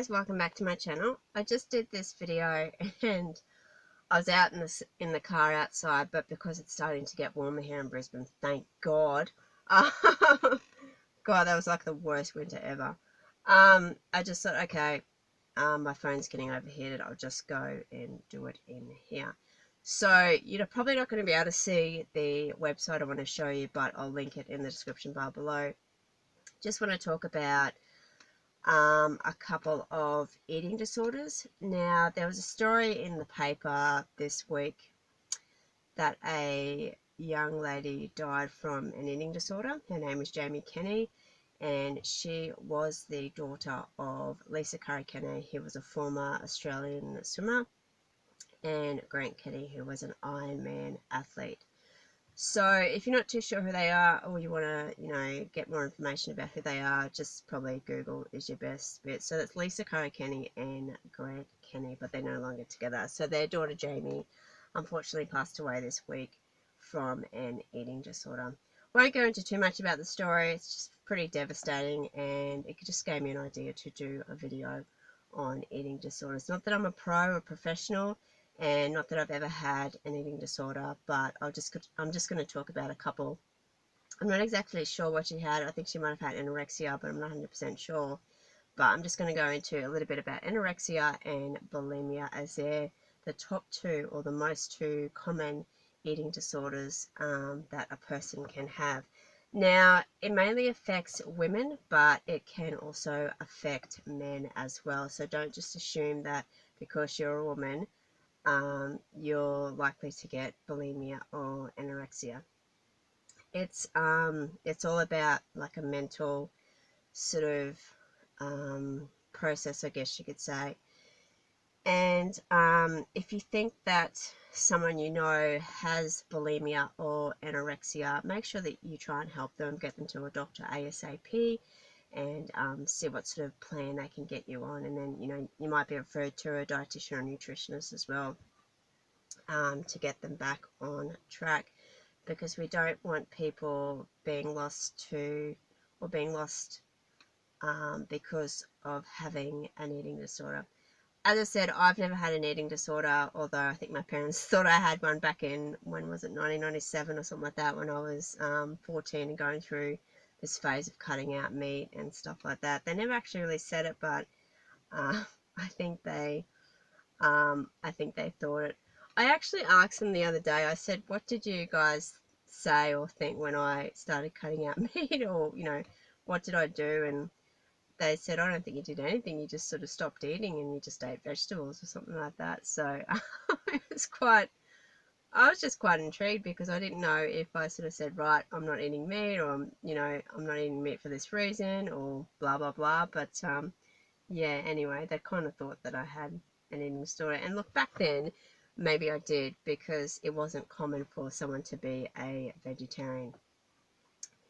guys, welcome back to my channel. I just did this video and I was out in the car outside, but because it's starting to get warmer here in Brisbane, thank God. God, that was like the worst winter ever. I just thought, okay, my phone's getting overheated. I'll just go and do it in here. So you're probably not going to be able to see the website I want to show you, but I'll link it in the description bar below. Just want to talk about a couple of eating disorders. Now, there was a story in the paper this week that a young lady died from an eating disorder. Her name was Jaimi Kenny, and she was the daughter of Lisa Kenny, who was a former Australian swimmer, and Grant Kenny, who was an Ironman athlete. So if you're not too sure who they are, or you want to, get more information about who they are, just probably Google is your best bet. So that's Lisa Kenny and Grant Kenny, but they're no longer together. So their daughter Jaimi unfortunately passed away this week from an eating disorder. Won't go into too much about the story. It's just pretty devastating, and it just gave me an idea to do a video on eating disorders. Not that I'm a pro or professional, and not that I've ever had an eating disorder, but I'm just going to talk about a couple. I'm not exactly sure what she had. I think she might have had anorexia, but I'm not 100% sure. But I'm just going to go into a little bit about anorexia and bulimia, as they're the top two, or the most two common eating disorders that a person can have. Now, it mainly affects women, but it can also affect men as well. So don't just assume that because you're a woman, you're likely to get bulimia or anorexia. It's all about like a mental sort of process, I guess you could say. And if you think that someone you know has bulimia or anorexia, make sure that you try and help them, get them to a doctor ASAP, and see what sort of plan they can get you on. And then, you might be referred to a dietitian or nutritionist as well, to get them back on track, because we don't want people being lost because of having an eating disorder. As I said, I've never had an eating disorder, although I think my parents thought I had one back in, when was it, 1997 or something like that, when I was 14 and going through this phase of cutting out meat and stuff like that. They never actually really said it, but I think they thought it. I actually asked them the other day, I said, what did you guys say or think when I started cutting out meat, or, what did I do? And they said, I don't think you did anything, you just sort of stopped eating and you just ate vegetables or something like that. So I was just quite intrigued, because I didn't know if I sort of said, right, I'm not eating meat, or I'm not eating meat for this reason, or blah, blah, blah. But yeah, anyway, they kind of thought that I had an eating disorder. And look, back then, maybe I did, because it wasn't common for someone to be a vegetarian.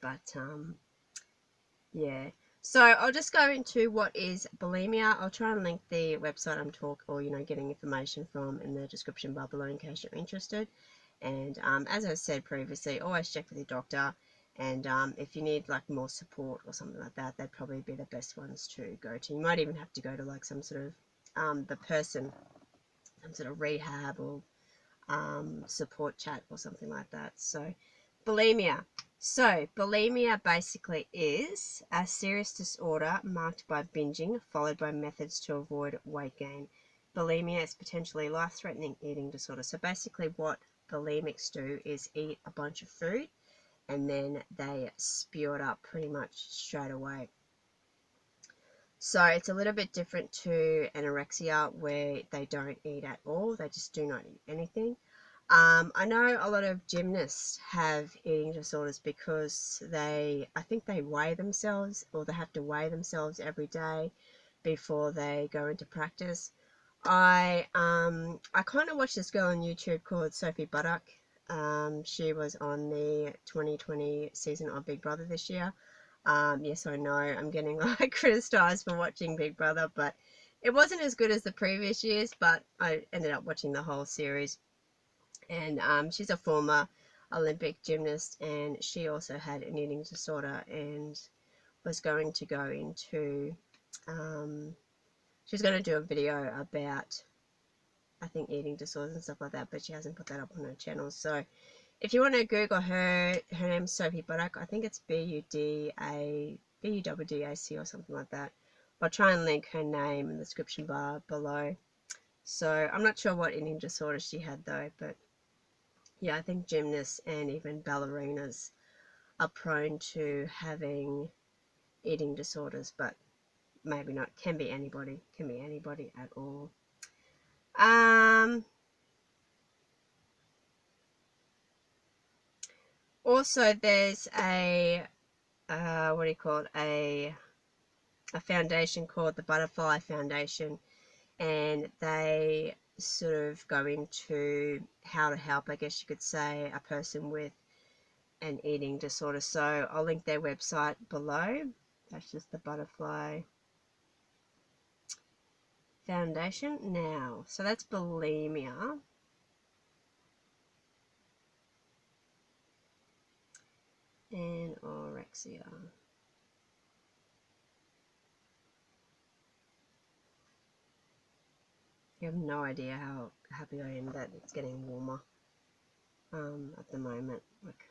But yeah. So I'll just go into what is bulimia. I'll try and link the website I'm getting information from in the description bar below in case you're interested. And as I said previously, always check with your doctor. And if you need like more support or something like that, they'd probably be the best ones to go to. You might even have to go to like some sort of some sort of rehab or support chat or something like that. So bulimia. So bulimia basically is a serious disorder marked by binging, followed by methods to avoid weight gain. Bulimia is potentially life-threatening eating disorder. So basically what bulimics do is eat a bunch of food, and then they spew it up pretty much straight away. So it's a little bit different to anorexia, where they don't eat at all. They just do not eat anything. I know a lot of gymnasts have eating disorders because I think they weigh themselves, or they have to weigh themselves every day before they go into practice. I kind of watched this girl on YouTube called Sophie Buddock. She was on the 2020 season of Big Brother this year. Yes, I know I'm getting like criticized for watching Big Brother, but it wasn't as good as the previous years, but I ended up watching the whole series. And she's a former Olympic gymnast, and she also had an eating disorder and was going to go into She was going to do a video about, I think, eating disorders and stuff like that, but she hasn't put that up on her channel. So if you want to Google her, her name's Sophie Buddack. I think it's B-U-D-D-A-C or something like that. I'll try and link her name in the description bar below. So I'm not sure what eating disorder she had though, but yeah, I think gymnasts and even ballerinas are prone to having eating disorders, but maybe not. Can be anybody at all. Also, there's a what do you call it? A foundation called the Butterfly Foundation, and they sort of go into how to help, I guess you could say, a person with an eating disorder. So I'll link their website below. That's just the Butterfly Foundation now. So that's bulimia. Anorexia. You have no idea how happy I am that it's getting warmer at the moment. Like,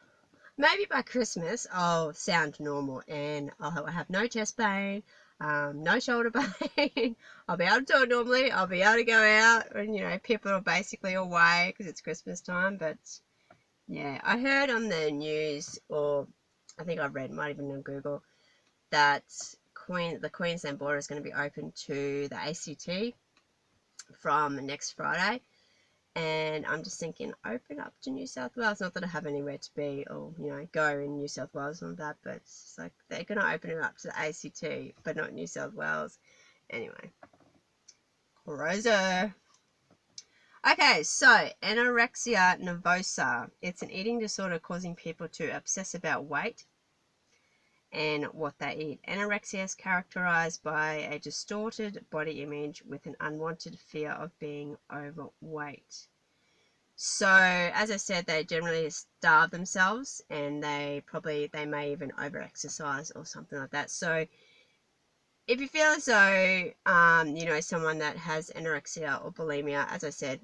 maybe by Christmas I'll sound normal and I'll have no chest pain, no shoulder pain. I'll be able to do it normally. I'll be able to go out and, you know, people are basically away because it's Christmas time. But yeah, I heard on the news, or I think I read, might even on Google, that the Queensland border is going to be open to the ACT from next Friday. And I'm just thinking, open up to New South Wales. Not that I have anywhere to be or, you know, go in New South Wales and that, but it's like they're going to open it up to the ACT, but not New South Wales. Anyway, Rosa. Okay, so anorexia nervosa. It's an eating disorder causing people to obsess about weight and what they eat. Anorexia is characterized by a distorted body image with an unwanted fear of being overweight. So, as I said, they generally starve themselves, and they may even over-exercise or something like that. So, if you feel as though, you know, someone that has anorexia or bulimia, as I said,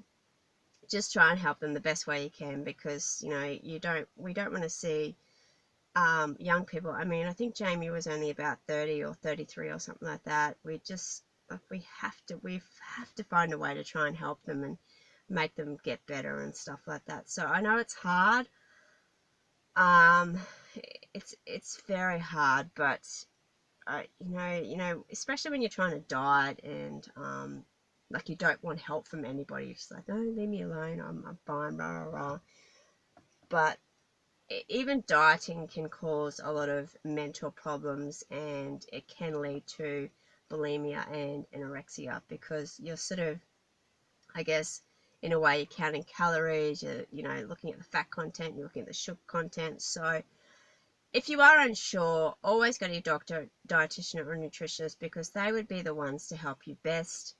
just try and help them the best way you can, because, you know, we don't want to see young people. I mean, I think Jaimi was only about 30 or 33 or something like that. We have to find a way to try and help them and make them get better and stuff like that. So I know it's hard. It's very hard, but you know, especially when you're trying to diet and like, you don't want help from anybody. You're just like, no, leave me alone. I'm fine. Rah rah rah. But even dieting can cause a lot of mental problems, and it can lead to bulimia and anorexia, because you're sort of, I guess, in a way, you're counting calories, you're, you know, looking at the fat content, you're looking at the sugar content. So if you are unsure, always go to your doctor, dietitian or nutritionist, because they would be the ones to help you best.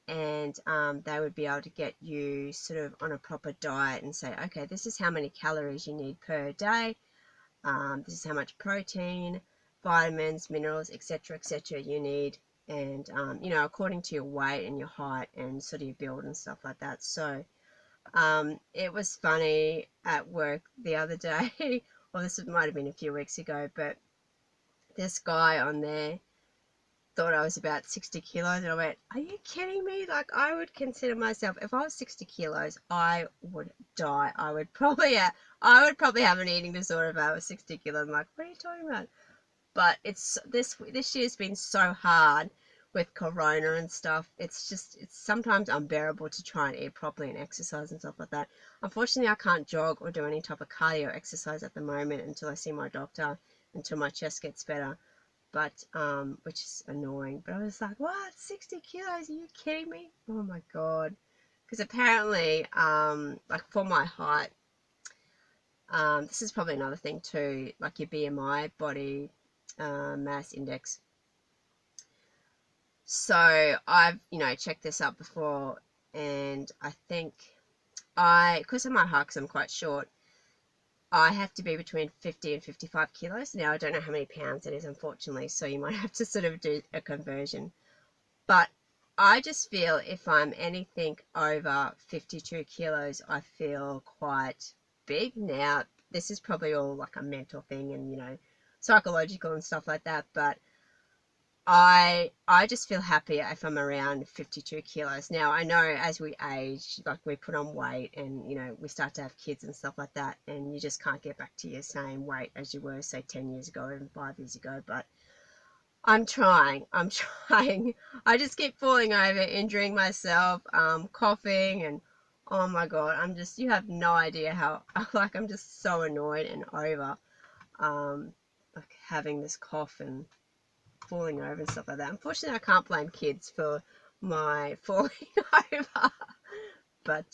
And they would be able to get you sort of on a proper diet and say, okay, this is how many calories you need per day. This is how much protein, vitamins, minerals, etc., you need. And, you know, according to your weight and your height and sort of your build and stuff like that. So it was funny at work the other day, or this might have been a few weeks ago, but this guy on there thought I was about 60 kilos, and I went, are you kidding me? Like, I would consider myself, if I was 60 kilos, I would die. I would probably have an eating disorder if I was 60 kilos. I'm like, what are you talking about? But it's this year's been so hard with corona and stuff. It's sometimes unbearable to try and eat properly and exercise and stuff like that. Unfortunately, I can't jog or do any type of cardio exercise at the moment until I see my doctor, until my chest gets better. But which is annoying. But I was like, what, 60 kilos? Are you kidding me? Oh my god. Because apparently, like, for my height, this is probably another thing too, like your BMI, body mass index. So I've, you know, checked this out before, and I think because of my height, because I'm quite short, I have to be between 50 and 55 kilos. Now, I don't know how many pounds it is, unfortunately, so you might have to sort of do a conversion. But I just feel if I'm anything over 52 kilos, I feel quite big. Now, this is probably all like a mental thing and, you know, psychological and stuff like that, but I just feel happier if I'm around 52 kilos. Now, I know as we age, like we put on weight and, you know, we start to have kids and stuff like that, and you just can't get back to your same weight as you were, say, 10 years ago, even 5 years ago. But I'm trying. I'm trying. I just keep falling over, injuring myself, coughing, and oh my God, you have no idea how, like, I'm just so annoyed and over, like having this cough and falling over and stuff like that. Unfortunately, I can't blame kids for my falling over. But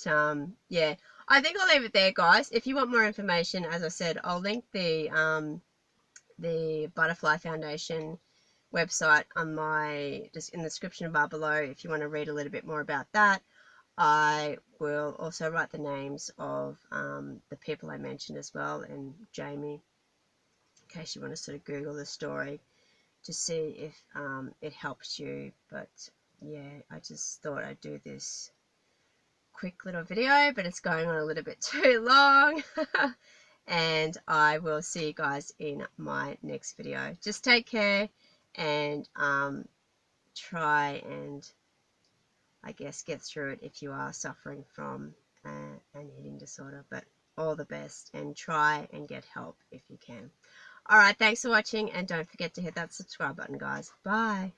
yeah, I think I'll leave it there, guys. If you want more information, as I said, I'll link the Butterfly Foundation website on just in the description bar below if you want to read a little bit more about that. I will also write the names of the people I mentioned as well, and Jaimi, in case you want to sort of Google the story to see if it helps you. But yeah, I just thought I'd do this quick little video, but it's going on a little bit too long. And I will see you guys in my next video. Just take care and try and, I guess, get through it if you are suffering from an eating disorder. But all the best, and try and get help if you can. Alright, thanks for watching, and don't forget to hit that subscribe button, guys. Bye.